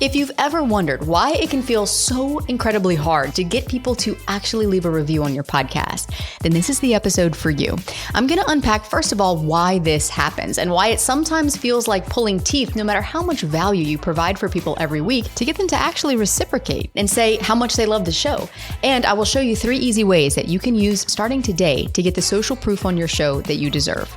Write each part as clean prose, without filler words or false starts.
If you've ever wondered why it can feel so incredibly hard to get people to actually leave a review on your podcast, then this is the episode for you. I'm going to unpack, first of all, why this happens and why it sometimes feels like pulling teeth no matter how much value you provide for people every week to get them to actually reciprocate and say how much they love the show. And I will show you 3 easy ways that you can use starting today to get the social proof on your show that you deserve.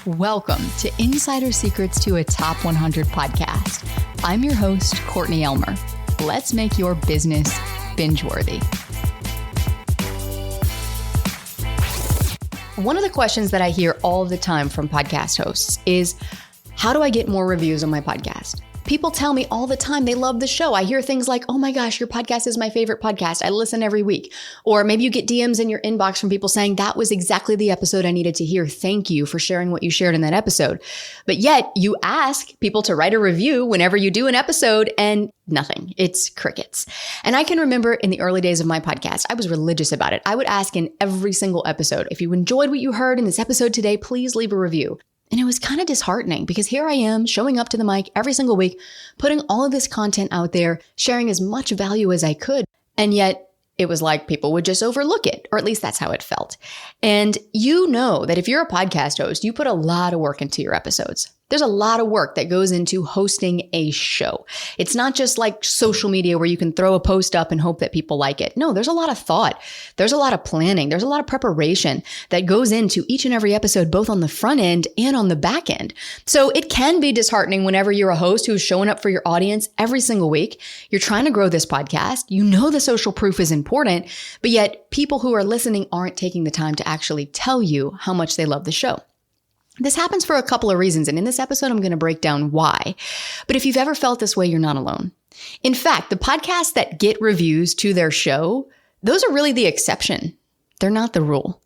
Welcome to Insider Secrets to a Top 100 podcast. I'm your host, Courtney Elmer. Let's make your business bingeworthy. One of the questions that I hear all the time from podcast hosts is, how do I get more reviews on my podcast? People tell me all the time they love the show. I hear things like, oh my gosh, your podcast is my favorite podcast. I listen every week. Or maybe you get DMs in your inbox from people saying, that was exactly the episode I needed to hear. Thank you for sharing what you shared in that episode. But yet you ask people to write a review whenever you do an episode and nothing. It's crickets. And I can remember in the early days of my podcast, I was religious about it. I would ask in every single episode, if you enjoyed what you heard in this episode today, please leave a review. And it was kind of disheartening because here I am showing up to the mic every single week, putting all of this content out there, sharing as much value as I could. And yet it was like people would just overlook it, or at least that's how it felt. And you know that if you're a podcast host, you put a lot of work into your episodes. There's a lot of work that goes into hosting a show. It's not just like social media where you can throw a post up and hope that people like it. No, there's a lot of thought. There's a lot of planning. There's a lot of preparation that goes into each and every episode, both on the front end and on the back end. So it can be disheartening whenever you're a host who's showing up for your audience every single week. You're trying to grow this podcast. You know the social proof is important, but yet people who are listening aren't taking the time to actually tell you how much they love the show. This happens for a couple of reasons, and in this episode, I'm going to break down why. But if you've ever felt this way, you're not alone. In fact, the podcasts that get reviews to their show, those are really the exception. They're not the rule.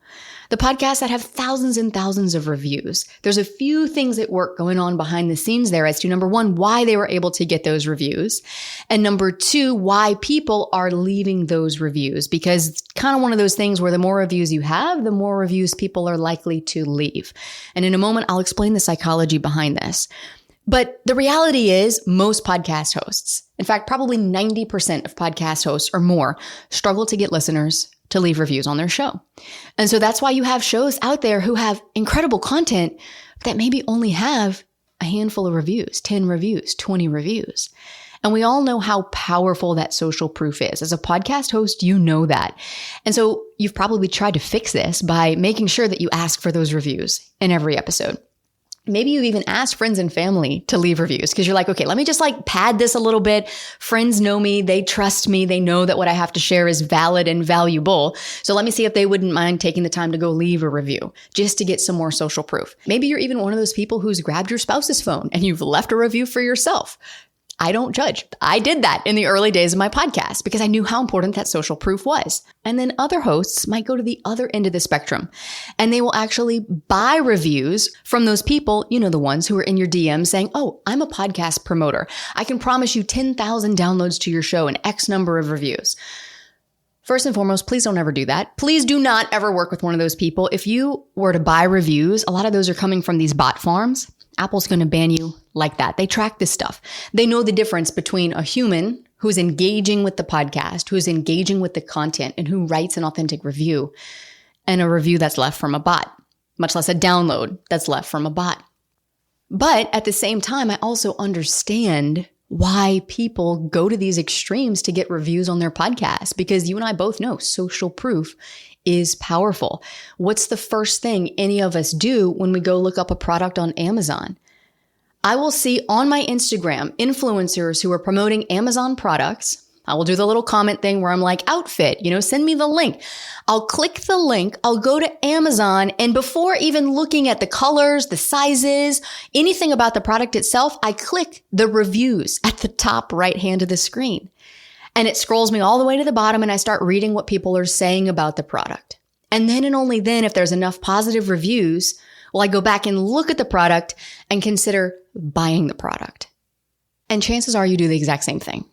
The podcasts that have thousands and thousands of reviews, there's a few things at work going on behind the scenes there as to, number one, why they were able to get those reviews, and number two, why people are leaving those reviews, because it's kind of one of those things where the more reviews you have, the more reviews people are likely to leave. And in a moment, I'll explain the psychology behind this. But the reality is most podcast hosts, in fact, probably 90% of podcast hosts or more, struggle to get listeners to leave reviews on their show. And so that's why you have shows out there who have incredible content that maybe only have a handful of reviews, 10 reviews, 20 reviews. And we all know how powerful that social proof is. As a podcast host, you know that. And so you've probably tried to fix this by making sure that you ask for those reviews in every episode. Maybe you've even asked friends and family to leave reviews because you're like, okay, let me just pad this a little bit. Friends know me. They trust me. They know that what I have to share is valid and valuable. So let me see if they wouldn't mind taking the time to go leave a review just to get some more social proof. Maybe you're even one of those people who's grabbed your spouse's phone and you've left a review for yourself. I don't judge. I did that in the early days of my podcast because I knew how important that social proof was. And then other hosts might go to the other end of the spectrum and they will actually buy reviews from those people, you know, the ones who are in your DMs saying, oh, I'm a podcast promoter. I can promise you 10,000 downloads to your show and X number of reviews. First and foremost, please don't ever do that. Please do not ever work with one of those people. If you were to buy reviews, a lot of those are coming from these bot farms. Apple's going to ban you like that. They track this stuff. They know the difference between a human who's engaging with the podcast, who's engaging with the content, and who writes an authentic review, and a review that's left from a bot, much less a download that's left from a bot. But at the same time, I also understand why people go to these extremes to get reviews on their podcast, because you and I both know social proof is powerful. What's the first thing any of us do when we go look up a product on Amazon? I will see on my Instagram influencers who are promoting Amazon products. I will do the little comment thing where I'm like, outfit, send me the link. I'll click the link. I'll go to Amazon. And before even looking at the colors, the sizes, anything about the product itself, I click the reviews at the top right hand of the screen. And it scrolls me all the way to the bottom and I start reading what people are saying about the product. And then and only then, if there's enough positive reviews, will I go back and look at the product and consider buying the product. And chances are you do the exact same thing.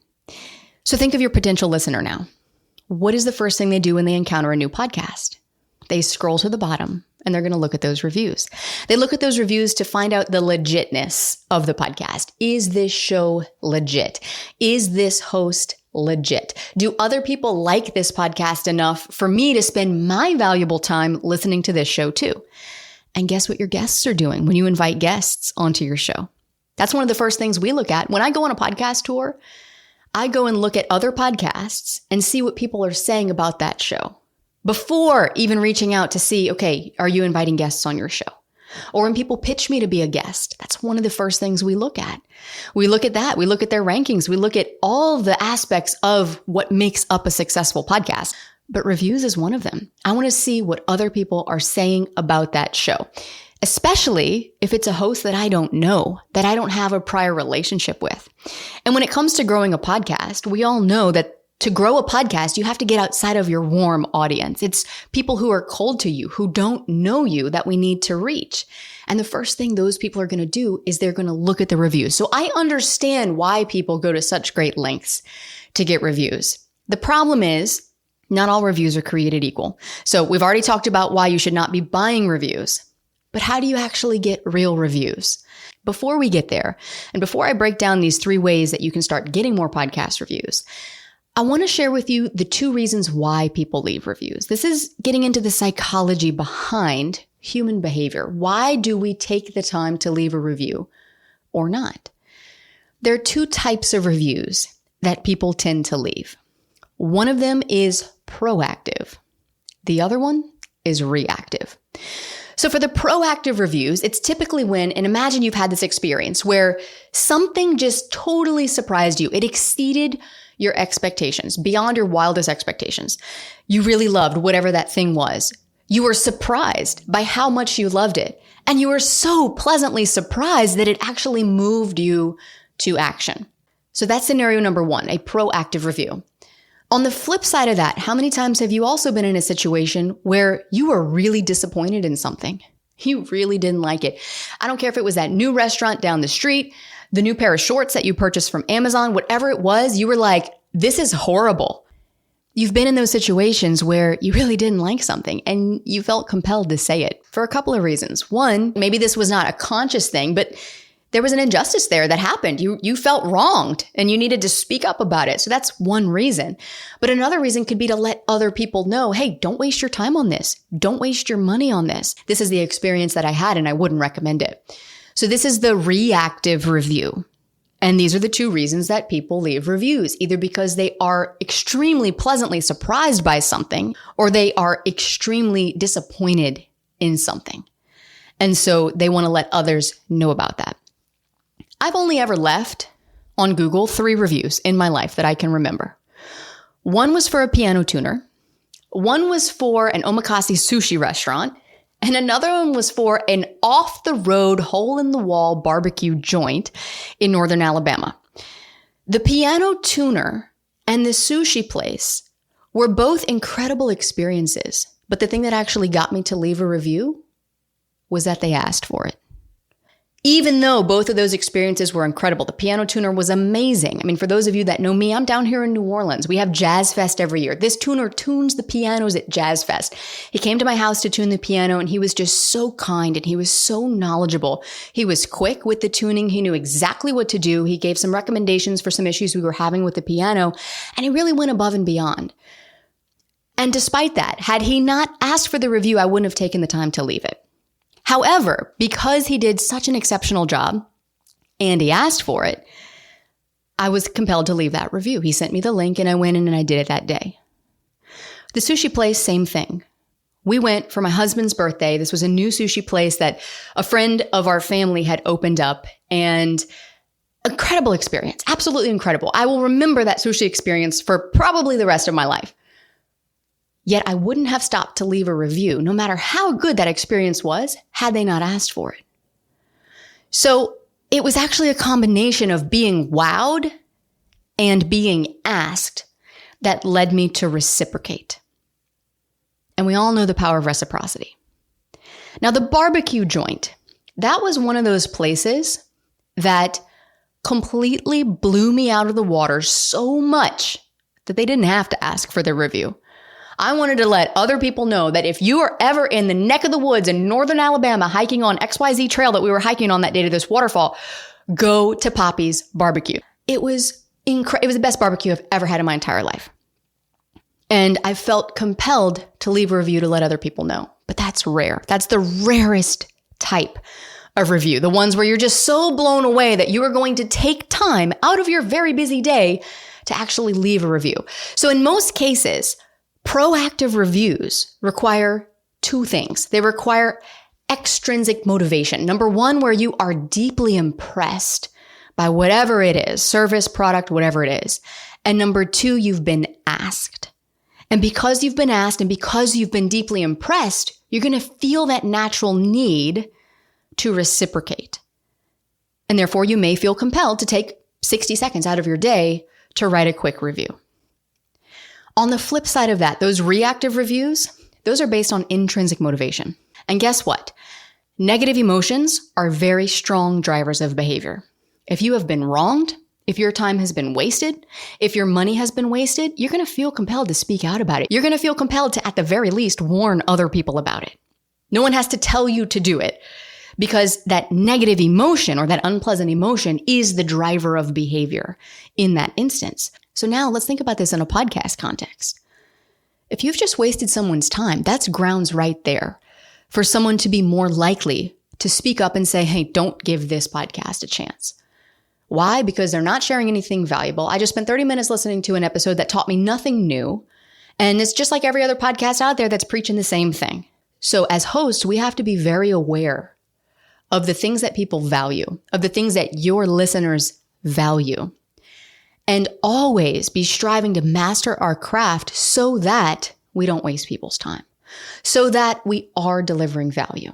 So think of your potential listener now. What is the first thing they do when they encounter a new podcast? They scroll to the bottom and they're going to look at those reviews. They look at those reviews to find out the legitness of the podcast. Is this show legit? Is this host legit? Do other people like this podcast enough for me to spend my valuable time listening to this show too? And guess what your guests are doing when you invite guests onto your show? That's one of the first things we look at. When I go on a podcast tour, I go and look at other podcasts and see what people are saying about that show before even reaching out to see, okay, are you inviting guests on your show? Or when people pitch me to be a guest, that's one of the first things we look at. We look at that. We look at their rankings. We look at all the aspects of what makes up a successful podcast. But reviews is one of them. I want to see what other people are saying about that show, especially if it's a host that I don't know, that I don't have a prior relationship with. And when it comes to growing a podcast, we all know that to grow a podcast, you have to get outside of your warm audience. It's people who are cold to you, who don't know you, that we need to reach. And the first thing those people are going to do is they're going to look at the reviews. So I understand why people go to such great lengths to get reviews. The problem is not all reviews are created equal. So we've already talked about why you should not be buying reviews. But how do you actually get real reviews? Before we get there, and before I break down these 3 ways that you can start getting more podcast reviews, I want to share with you the 2 reasons why people leave reviews. This is getting into the psychology behind human behavior. Why do we take the time to leave a review or not? There are 2 types of reviews that people tend to leave. One of them is proactive. The other one is reactive. So for the proactive reviews, it's typically when, and imagine you've had this experience where something just totally surprised you. It exceeded your expectations, beyond your wildest expectations. You really loved whatever that thing was. You were surprised by how much you loved it. And you were so pleasantly surprised that it actually moved you to action. So that's scenario number 1, a proactive review. On the flip side of that, how many times have you also been in a situation where you were really disappointed in something? You really didn't like it. I don't care if it was that new restaurant down the street, the new pair of shorts that you purchased from Amazon, whatever it was, you were like, this is horrible. You've been in those situations where you really didn't like something and you felt compelled to say it for a couple of reasons. One, maybe this was not a conscious thing, but there was an injustice there that happened. You felt wronged and you needed to speak up about it. So that's one reason. But another reason could be to let other people know, hey, don't waste your time on this. Don't waste your money on this. This is the experience that I had and I wouldn't recommend it. So this is the reactive review. And these are the 2 reasons that people leave reviews, either because they are extremely pleasantly surprised by something or they are extremely disappointed in something. And so they want to let others know about that. I've only ever left on Google 3 reviews in my life that I can remember. One was for a piano tuner. One was for an omakase sushi restaurant. And another one was for an off-the-road, hole-in-the-wall barbecue joint in northern Alabama. The piano tuner and the sushi place were both incredible experiences. But the thing that actually got me to leave a review was that they asked for it. Even though both of those experiences were incredible, the piano tuner was amazing. I mean, for those of you that know me, I'm down here in New Orleans. We have Jazz Fest every year. This tuner tunes the pianos at Jazz Fest. He came to my house to tune the piano and he was just so kind and he was so knowledgeable. He was quick with the tuning. He knew exactly what to do. He gave some recommendations for some issues we were having with the piano and he really went above and beyond. And despite that, had he not asked for the review, I wouldn't have taken the time to leave it. However, because he did such an exceptional job and he asked for it, I was compelled to leave that review. He sent me the link and I went in and I did it that day. The sushi place, same thing. We went for my husband's birthday. This was a new sushi place that a friend of our family had opened up and incredible experience. Absolutely incredible. I will remember that sushi experience for probably the rest of my life. Yet I wouldn't have stopped to leave a review, no matter how good that experience was, had they not asked for it. So it was actually a combination of being wowed and being asked that led me to reciprocate. And we all know the power of reciprocity. Now, the barbecue joint, that was one of those places that completely blew me out of the water so much that they didn't have to ask for the review. I wanted to let other people know that if you are ever in the neck of the woods in northern Alabama hiking on XYZ trail that we were hiking on that day to this waterfall, go to Poppy's Barbecue. It was it was the best barbecue I've ever had in my entire life. And I felt compelled to leave a review to let other people know. But that's rare. That's the rarest type of review. The ones where you're just so blown away that you are going to take time out of your very busy day to actually leave a review. So in most cases, proactive reviews require two things. They require extrinsic motivation. Number one, where you are deeply impressed by whatever it is, service, product, whatever it is. And number two, you've been asked. And because you've been asked and because you've been deeply impressed, you're going to feel that natural need to reciprocate. And therefore, you may feel compelled to take 60 seconds out of your day to write a quick review. On the flip side of that, those reactive reviews, those are based on intrinsic motivation. And guess what? Negative emotions are very strong drivers of behavior. If you have been wronged, if your time has been wasted, if your money has been wasted, you're going to feel compelled to speak out about it. You're going to feel compelled to, at the very least, warn other people about it. No one has to tell you to do it because that negative emotion or that unpleasant emotion is the driver of behavior in that instance. So now let's think about this in a podcast context. If you've just wasted someone's time, that's grounds right there for someone to be more likely to speak up and say, hey, don't give this podcast a chance. Why? Because they're not sharing anything valuable. I just spent 30 minutes listening to an episode that taught me nothing new. And it's just like every other podcast out there that's preaching the same thing. So as hosts, we have to be very aware of the things that people value, of the things that your listeners value, and always be striving to master our craft so that we don't waste people's time, so that we are delivering value.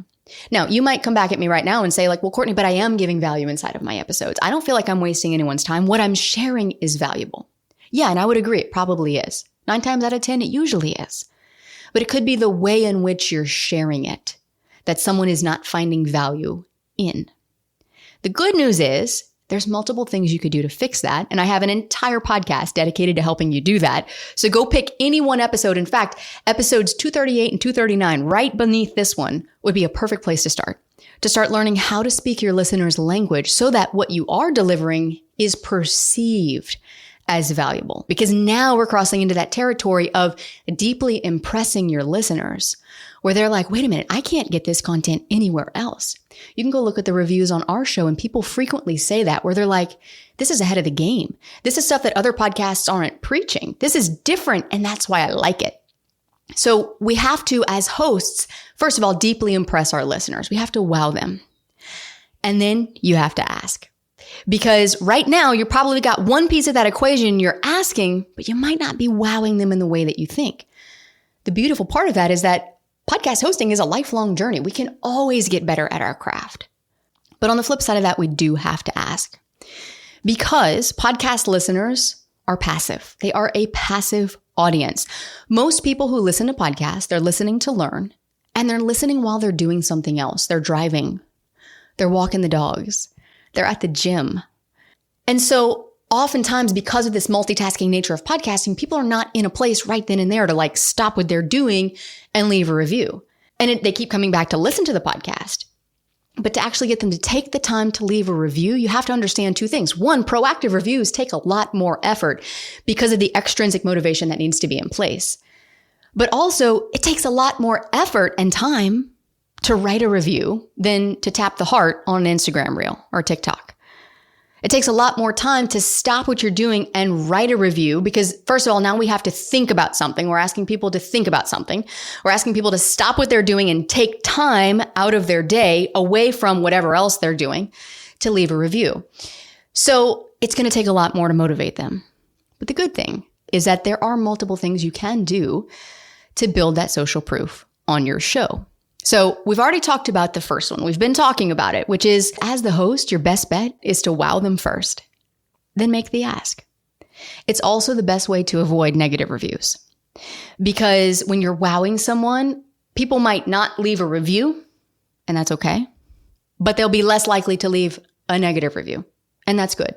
Now, you might come back at me right now and say like, well, Courtney, but I am giving value inside of my episodes. I don't feel like I'm wasting anyone's time. What I'm sharing is valuable. Yeah, and I would agree. It probably is. 9 times out of 10, it usually is. But it could be the way in which you're sharing it that someone is not finding value in. The good news is there's multiple things you could do to fix that. And I have an entire podcast dedicated to helping you do that. So go pick any one episode. In fact, episodes 238 and 239, right beneath this one, would be a perfect place to start learning how to speak your listeners' language so that what you are delivering is perceived as valuable. Because now we're crossing into that territory of deeply impressing your listeners, where they're like, wait a minute, I can't get this content anywhere else. You can go look at the reviews on our show, and people frequently say that, where they're like, this is ahead of the game. This is stuff that other podcasts aren't preaching. This is different, and that's why I like it. So we have to, as hosts, first of all, deeply impress our listeners. We have to wow them. And then you have to ask. Because right now, you probably got one piece of that equation you're asking, but you might not be wowing them in the way that you think. The beautiful part of that is that podcast hosting is a lifelong journey. We can always get better at our craft. But on the flip side of that, we do have to ask. Because podcast listeners are passive. They are a passive audience. Most people who listen to podcasts, they're listening to learn, and they're listening while they're doing something else. They're driving. They're walking the dogs. They're at the gym. And so oftentimes, because of this multitasking nature of podcasting, people are not in a place right then and there to like stop what they're doing and leave a review. And they keep coming back to listen to the podcast. But to actually get them to take the time to leave a review, you have to understand two things. One, proactive reviews take a lot more effort because of the extrinsic motivation that needs to be in place. But also, it takes a lot more effort and time to write a review than to tap the heart on an Instagram reel or TikTok. It takes a lot more time to stop what you're doing and write a review because, first of all, now we have to think about something. We're asking people to think about something. We're asking people to stop what they're doing and take time out of their day away from whatever else they're doing to leave a review. So it's going to take a lot more to motivate them. But the good thing is that there are multiple things you can do to build that social proof on your show. So we've already talked about the first one. We've been talking about it, which is as the host, your best bet is to wow them first, then make the ask. It's also the best way to avoid negative reviews because when you're wowing someone, people might not leave a review, and that's okay, but they'll be less likely to leave a negative review. And that's good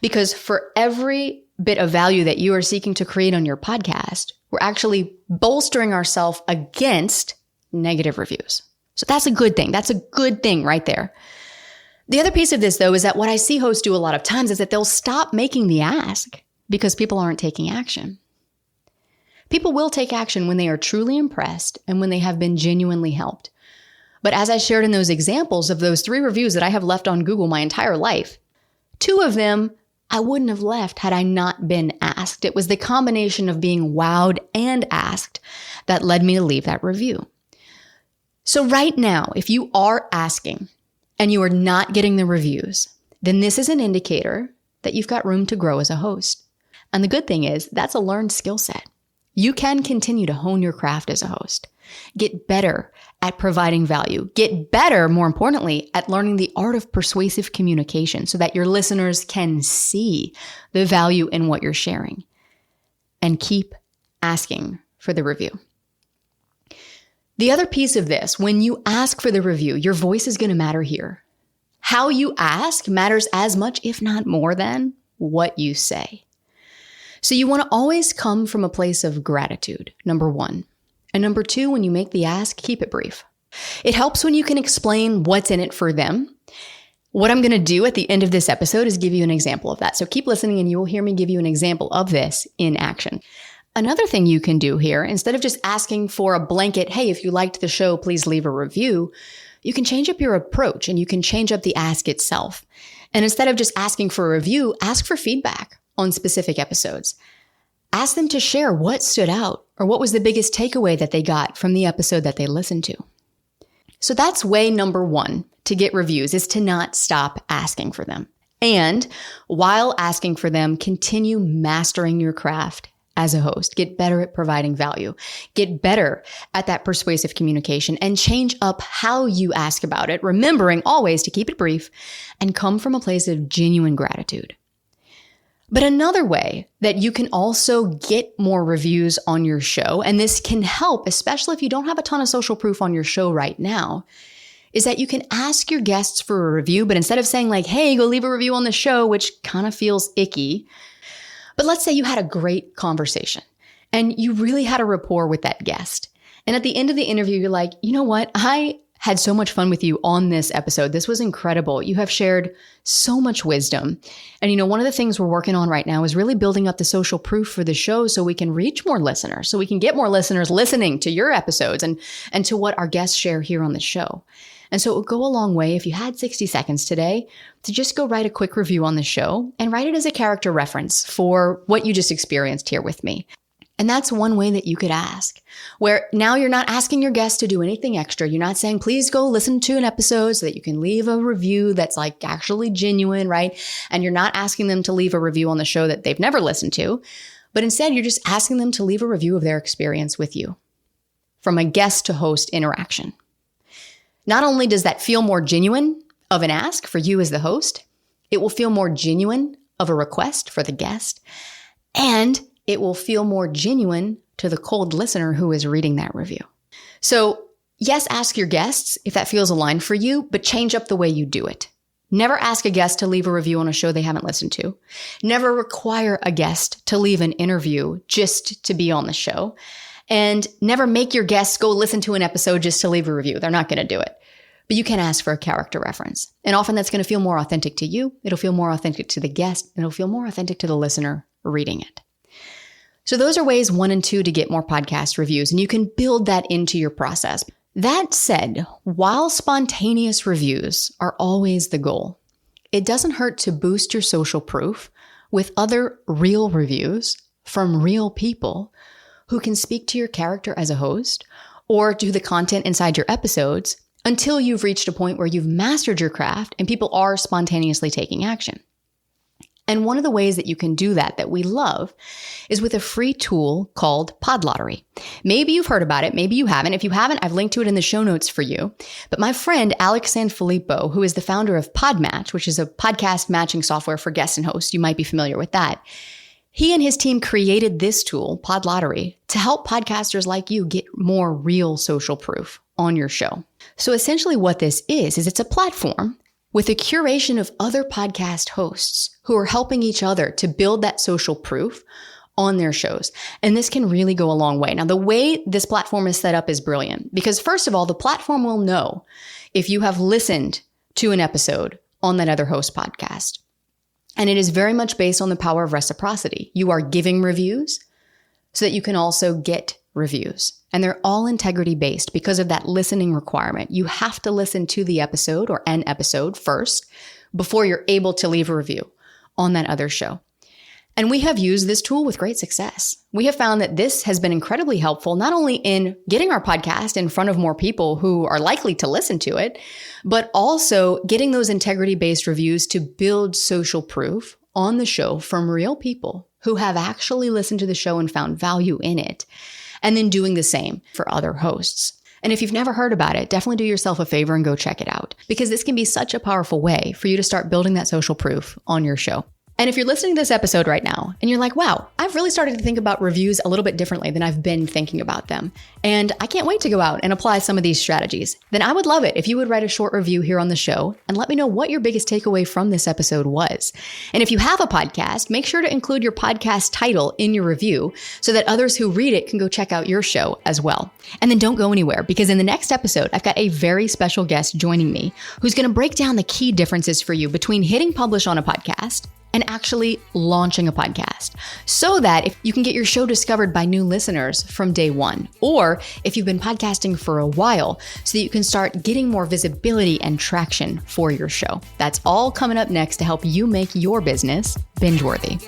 because for every bit of value that you are seeking to create on your podcast, We're actually bolstering ourselves against negative reviews. So that's a good thing. That's a good thing right there. The other piece of this, though, is that what I see hosts do a lot of times is that they'll stop making the ask because people aren't taking action. People will take action when they are truly impressed and when they have been genuinely helped. But as I shared in those examples of those 3 reviews that I have left on Google my entire life, 2 of them I wouldn't have left had I not been asked. It was the combination of being wowed and asked that led me to leave that review. So right now, if you are asking and you are not getting the reviews, then this is an indicator that you've got room to grow as a host. And the good thing is that's a learned skill set. You can continue to hone your craft as a host. Get better at providing value. Get better, more importantly, at learning the art of persuasive communication so that your listeners can see the value in what you're sharing. And keep asking for the review. The other piece of this, when you ask for the review, your voice is going to matter here. How you ask matters as much, if not more than, what you say. So you want to always come from a place of gratitude, number 1. And number 2, when you make the ask, keep it brief. It helps when you can explain what's in it for them. What I'm going to do at the end of this episode is give you an example of that. So keep listening and you will hear me give you an example of this in action. Another thing you can do here, instead of just asking for a blanket, hey, if you liked the show, please leave a review, you can change up your approach and you can change up the ask itself. And instead of just asking for a review, ask for feedback on specific episodes. Ask them to share what stood out or what was the biggest takeaway that they got from the episode that they listened to. So that's way number 1 to get reviews, is to not stop asking for them. And while asking for them, continue mastering your craft as a host. Get better at providing value. Get better at that persuasive communication and change up how you ask about it, remembering always to keep it brief and come from a place of genuine gratitude. But another way that you can also get more reviews on your show, and this can help, especially if you don't have a ton of social proof on your show right now, is that you can ask your guests for a review, but instead of saying like, hey, go leave a review on the show, which kind of feels icky, but let's say you had a great conversation and you really had a rapport with that guest. And at the end of the interview, you're like, you know what? I had so much fun with you on this episode. This was incredible. You have shared so much wisdom. And one of the things we're working on right now is really building up the social proof for the show so we can reach more listeners, so we can get more listeners listening to your episodes and to what our guests share here on the show. And so it would go a long way if you had 60 seconds today to just go write a quick review on the show and write it as a character reference for what you just experienced here with me. And that's one way that you could ask, where now you're not asking your guests to do anything extra. You're not saying, please go listen to an episode so that you can leave a review that's like actually genuine, right? And you're not asking them to leave a review on the show that they've never listened to, but instead you're just asking them to leave a review of their experience with you from a guest to host interaction. Not only does that feel more genuine of an ask for you as the host, it will feel more genuine of a request for the guest, and it will feel more genuine to the cold listener who is reading that review. So yes, ask your guests if that feels aligned for you, but change up the way you do it. Never ask a guest to leave a review on a show they haven't listened to. Never require a guest to leave an interview just to be on the show. And never make your guests go listen to an episode just to leave a review. They're not going to do it. But you can ask for a character reference. And often that's going to feel more authentic to you. It'll feel more authentic to the guest. And it'll feel more authentic to the listener reading it. So those are ways 1 and 2 to get more podcast reviews. And you can build that into your process. That said, while spontaneous reviews are always the goal, it doesn't hurt to boost your social proof with other real reviews from real people who can speak to your character as a host or to the content inside your episodes until you've reached a point where you've mastered your craft and people are spontaneously taking action. And one of the ways that you can do that we love is with a free tool called Pod Lottery. Maybe you've heard about it. Maybe you haven't. If you haven't, I've linked to it in the show notes for you. But my friend, Alex Sanfilippo, who is the founder of Podmatch, which is a podcast matching software for guests and hosts, you might be familiar with that. He and his team created this tool, Pod Lottery, to help podcasters like you get more real social proof on your show. So essentially what this is it's a platform with a curation of other podcast hosts who are helping each other to build that social proof on their shows. And this can really go a long way. Now, the way this platform is set up is brilliant because first of all, the platform will know if you have listened to an episode on that other host podcast. And it is very much based on the power of reciprocity. You are giving reviews so that you can also get reviews. And they're all integrity based because of that listening requirement. You have to listen to the episode or an episode first before you're able to leave a review on that other show. And we have used this tool with great success. We have found that this has been incredibly helpful, not only in getting our podcast in front of more people who are likely to listen to it, but also getting those integrity-based reviews to build social proof on the show from real people who have actually listened to the show and found value in it, and then doing the same for other hosts. And if you've never heard about it, definitely do yourself a favor and go check it out, because this can be such a powerful way for you to start building that social proof on your show. And if you're listening to this episode right now and you're like, wow, I've really started to think about reviews a little bit differently than I've been thinking about them, and I can't wait to go out and apply some of these strategies, then I would love it if you would write a short review here on the show and let me know what your biggest takeaway from this episode was. And if you have a podcast, make sure to include your podcast title in your review so that others who read it can go check out your show as well. And then don't go anywhere, because in the next episode, I've got a very special guest joining me who's going to break down the key differences for you between hitting publish on a podcast and actually launching a podcast, so that if you can get your show discovered by new listeners from day one, or if you've been podcasting for a while, so that you can start getting more visibility and traction for your show. That's all coming up next to help you make your business binge-worthy.